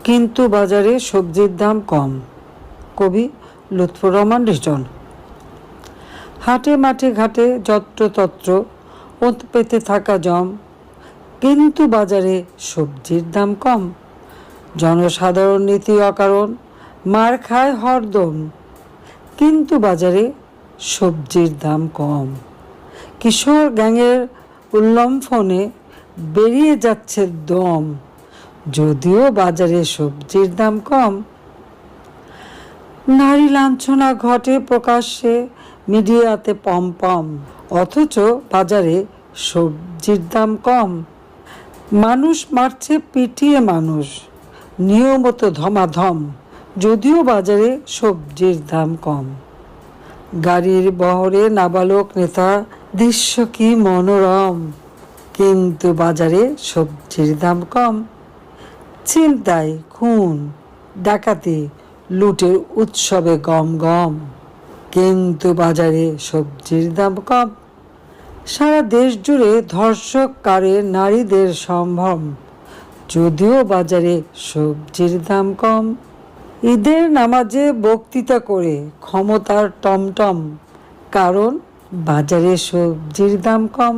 কিন্তু বাজারে সবজির দাম কম। কবি লুৎফর রহমান রিটন। হাটে মাঠে ঘাটে যত্রতত্র ওত পেতে থাকা জম, কিন্তু বাজারে সবজির দাম কম। জনসাধারণ নীতি অকারণ মার খায় হরদম, কিন্তু বাজারে সবজির দাম কম। কিশোর গ্যাংয়ের উল্লম্ফনে বেরিয়ে যাচ্ছে দম, যদিও বাজারে সবজির দাম কম। নারী লাঞ্ছনা ঘটে প্রকাশ্যে মিডিয়াতে পম, অথচ বাজারে সবজির দাম কম। মানুষ মারছে পিটিয়ে মানুষ, নিয়মিত ধমাধম, যদিও বাজারে সবজির দাম কম। গাড়ির বহরে নাবালক নেতা, দৃশ্য কি মনোরম, কিন্তু বাজারে সবজির দাম কম। ছিনতাই, খুন, ডাকাতি, লুটের উৎসবে গম গম, কিন্তু বাজারে সবজির দাম কম। সারা দেশ জুড়ে ধর্ষক কারে নারীদের সম্ভ্রম, যদিও বাজারে সবজির দাম কম। ঈদের নামাজে বক্তৃতা করে ক্ষমতার টমটম, কারণ বাজারে সবজির দাম কম।